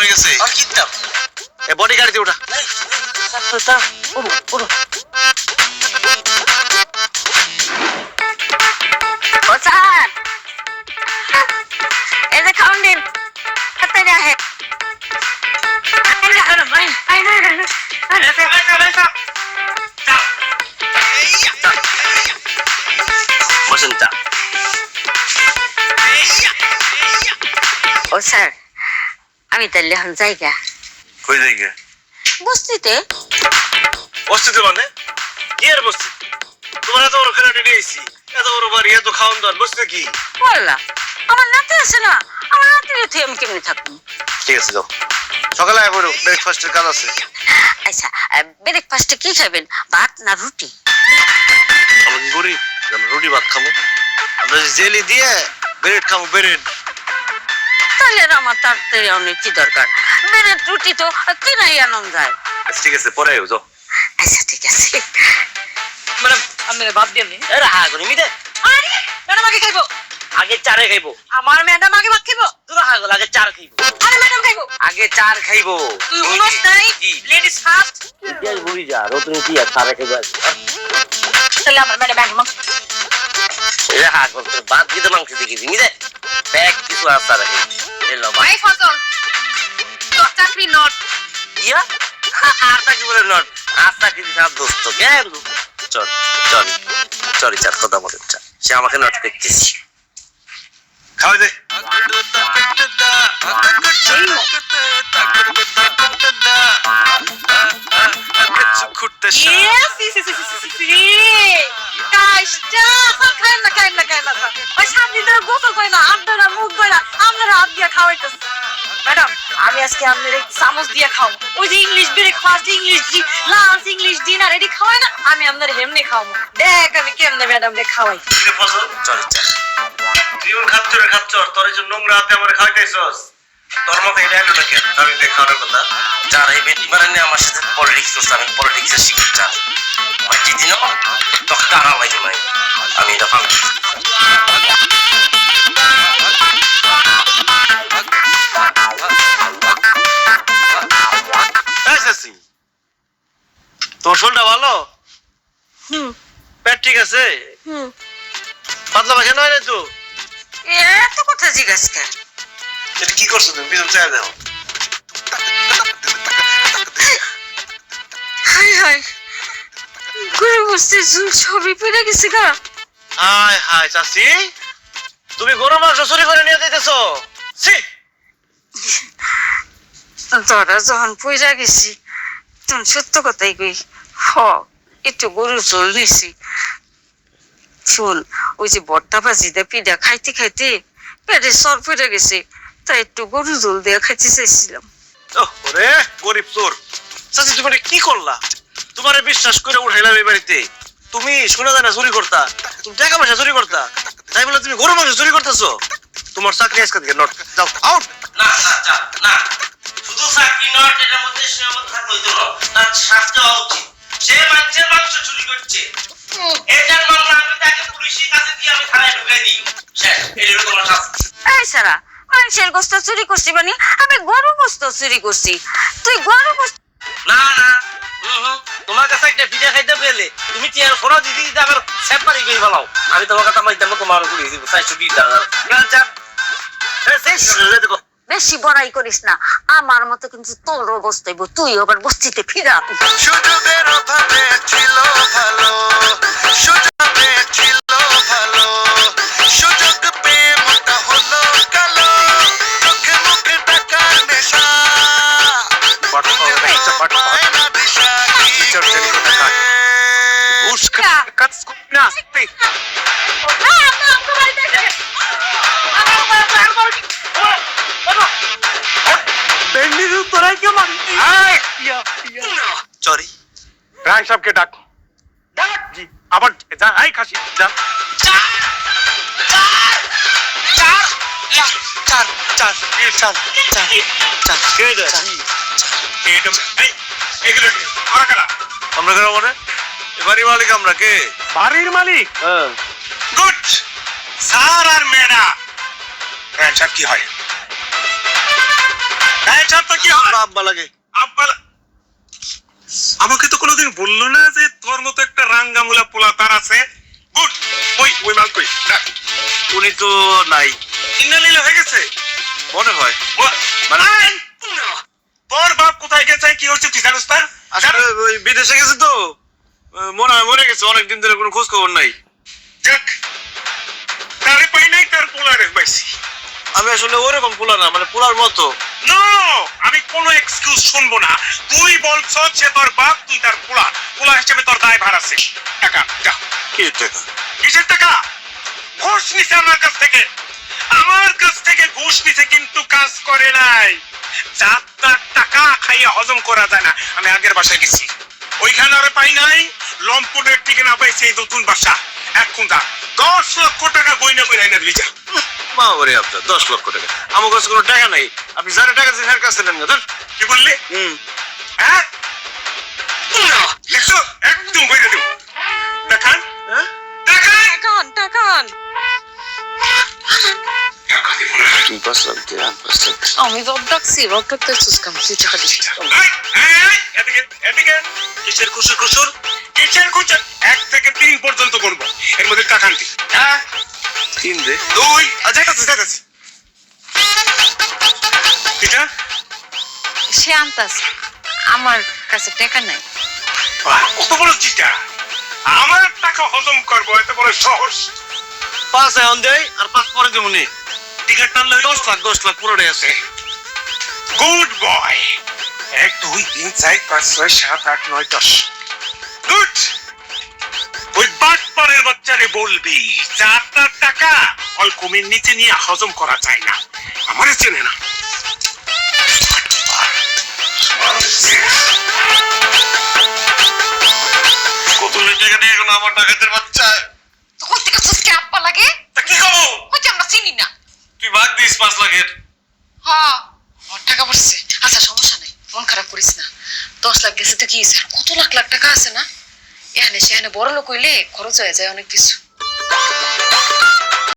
হয়ে গেছে আর কিতাব এ বডি গাড়িতে ওঠা ও স্যার এই যে খাউন দিন তাড়াতাড়ি আহে বসেন চা ও স্যার আমি তাহলে এখন জায়গা কই জায়গা বস্তিতে বস্তিতে মানে কি আর বস্তি তোমার এত বড় ফেরাটি নিয়েছি এত বড় বাড়ি এত খাওয়ান দাওয়ান বসতে কি বললা আমার নাতি আছে না আমার নাতির তুই আমি কেমনি থাকবো ঠিক আছে যাও সকালে আয় বড় ব্রেকফাস্টের কাজ আছে আচ্ছা ব্রেকফাস্টে কি খাবেন ভাত না রুটি আমি গরিব আমি রুটি ভাত খাবো আমরা জেলি দিয়ে ব্রেড খাবো ব্রেড তাহলে আমার তাড়াতাড়ি অনেক কি দরকার ব্রেড রুটি তো কিনাই আনন্দ যায় ঠিক আছে পরে যাও আচ্ছা ঠিক আছে ম্যাডাম আমি ভাত দিয়ে নি এরা হা করে মিদে আরে ম্যাডাম আগে খাইবো আগে চারে খাইবো আমার ম্যাডাম আগে ভাত খাইবো তোরা হা গেল আগে চার খাইবো আরে ম্যাডাম খাইবো আগে চার খাইবো তুই উনস নাই লেডিস ফার্স্ট ইতিহাস বুঝি যা রতন ইতিহাস চারে খাইবো তাহলে আমার ম্যাডাম আগে এরা হা করে ভাত দিয়ে মাংস দেখেছি মিদে ব্যাগ কিছু আর চারে খাইবো এলো ভাই ভাই ফজল তোর চাকরি নট ইয়া আর তাকে বলে নট আর তাকে দিশা দোস্ত কেন চল চল চল চার কথা বলে সে আমাকে নট করতেছি খাওয়া দে ম্যাডাম আমি আজকে আপনার চামচ দিয়ে খাও ওই যে English breakfast English lunch English dinner এটি খাওয়াই না আমি আপনার হেমনি খাওয়াবো দেখ আমি কেমনে ম্যাডাম রে খাওয়াই চল চার জীবন খাচ্ছ তোর এই যে নোংরা হাতে আমার খাওয়াইতেছস তোর মতো এটা এলো না কেন আমি দেখ খাওয়ার কথা যার এই বেটি মারানি আমার সাথে পলিটিক্স করছে আমি পলিটিক্সের শিখতে চাই আমার যেদিনও তোকে টানা লাগে নাই আমি এটা ফাল তোর শরীরটা ভালো পেট ঠিক আছে পাতলা পায়খানা হয় না তো এত কথা জিজ্ঞাসা কর এটা কি করছো তুমি পিছন চায় দাও হাই হাই ঘুরে বসতে সবই পড়ে গেছে গা হাই হাই চাচি তুমি গরু মাংস চুরি করে নিয়ে যাইতেছো ছি তোরা যখন পয়সা গেছি তখন সত্য কথাই কই হ একটু গরুর ঝোল নিছি শোন ওই যে বট্টা ভাজিটা পিঠা খাইতে খাইতে পেটে সর পড়ে গেছে তাই একটু গরুর ঝোল দিয়ে খাইতে চাইছিলাম ওরে গরিব চোর চাচি তুমি এটা কি করলা তোমারে বিশ্বাস করে উঠাইলাম এই বাড়িতে তুমি শোনা যায় না চুরি করতা তুমি টাকা পয়সা চুরি করতা তাই বলে তুমি গরু মাংস চুরি করতেছো তোমার চাকরি আজকে থেকে নট যাও আউট না না না শুধু চাকরি নট এটার মধ্যে সীমাবদ্ধ থাকতে হইতো না তার শাস্তি হওয়া উচিত সে মানুষের মাংস চুরি করছে এটার মামলা আমি তাকে পুলিশের কাছে দিয়ে আমি থানায় ঢুকাই দিই শেষ এটাই হলো তোমার শাস্তি এই সারা মানুষের গোস্ত চুরি করছি মানে আমি গরু গোস্ত চুরি করছি তুই গরু গোস্ত না না তোমার কাছে একটা পিঠা খাইতে পেলে তুমি কি আর ফোনা দিদি আমার সেপারি কই ফেলাও আমি তোমার কথা মাইতাম তোমার উপরে দিব 420 টাকা দেখো বেশি বড়াই করিস না আমার মতো কিন্তু তোর অবস্থা হইব তুই আবার বস্তিতে ফিরা সুযোগের অভাবে ছিল ভালো সুযোগে ছিল ভালো সুযোগ পেয়ে মোটা হলো কালো চোখে মুখে টাকা নেশা সরি রায় সাহেবকে ডাক জি আবার যা আই খাসি যা আমরা কেন মানে এবারই মালিক আমরা কে বাড়ির মালিক গুড স্যার আর ম্যাডাম রায় সাহেব কি হয় এটা তো কি হয়? আব্বা লাগে। আব্বা আমাকে তো কোনোদিন বললো না যে তোর মতো একটা রাঙ্গামুলা পোলা তার আছে। গুড, ওই মাল কই ডাক। উনি তো নাই, ইন্নালিল্লাহ হয়ে গেছে মনে হয়। মানে তোর বাপ কোথায় গেছে, কি হচ্ছে তুই জানিস না? আসলে ওই বিদেশে গেছে তো, মনে হয় মরে গেছে, অনেকদিন ধরে কোনো খোঁজ খবর নাই। যাক, তারে পাই নাই, তার পোলারে পাইছি। আমি আসলে ওরকম পোলা না, মানে পোলার মতো। নো, আমি কোনো এক্সকিউজ শুনবো না। তুই বলছ যে তোর বাপ, তুই তার পোলা, পোলা হিসেবে তোর দায় ভার আছে। টাকা যা। কি টাকা? কিসের টাকা? ঘুষ নিছে আমার কাছ থেকে। আমার কাছ থেকে ঘুষ নিছে, কিন্তু কাজ করে নাই। যাত্রার টাকা খাইয়া হজম করা যায় না। আমি আগের বাসায় গেছি, ওইখানে আরে পাই নাই। লম্পটের টিকে না পাইছি এই নতুন বাসা। এখন যা, 10 লক্ষ টাকা গয়না করে এনে দিলি যা। মা ওরে আপনার 10 লক্ষ টাকা, আমার কাছে কোনো টাকা নাই। আপনি যারা টাকা দিচ্ছেন কাছে নেন না। কি বললি? হ্যাঁ, দেখছো, একদম বইরে দেব। দেখান, হ্যাঁ, দেখান। টাকান টাকান টাকা দিব না। তুই 5 লাখ দে, আমি 5 লাখ। আমি বাপ ডাকছি, বাপ ডাকতে চুসকাম, তুই টাকা দিস। এই, এই, এদিকে, এদিকে। কিসের কুসুর কুসুর? কিসের কুচা? 1 থেকে 3 পর্যন্ত করবো, এর মধ্যে টাকা আনতি। 1, 3 দে। 2, যাইতাছি। এটা সে আনতাস, আমার কাছে টাকা নাই। কত বড় চিটা! আমার টাকা হজম করবো, এত বড় সাহস! 5 এখন দেই, আর 5 পরে দেবনি। টিকিট টানলে 10 লাখ পুরোটাই আছে। Good boy. 1, 2, 3, 4, 5, 6, 7, 8, 9, 10। গুড। ওই বাটপাড়ের বাচ্চারে বলবি যে আপনার টাকা অল্পমের নিচে নিয়ে হজম করা যায় না। আমারে চেনে না। কত টাকা নিয়ে গেল আমার ডাকাতের বাচ্চা? তখন থেকে চুসকে আব্বা লাগে। তা কি করবো? হয়তো আমরা চিনি না। তুই ভাগ দিস 5 লাখের। হ্যাঁ, আমার টাকা পড়ছে। আচ্ছা, সমস্যা নাই, মন খারাপ করিস না। 10 লাখ গেছে তো কি হয়েছে? কত লাখ লাখ টাকা আছে না? এখানে সেখানে বড় লোক হইলে খরচ হয়ে যায় অনেক কিছু।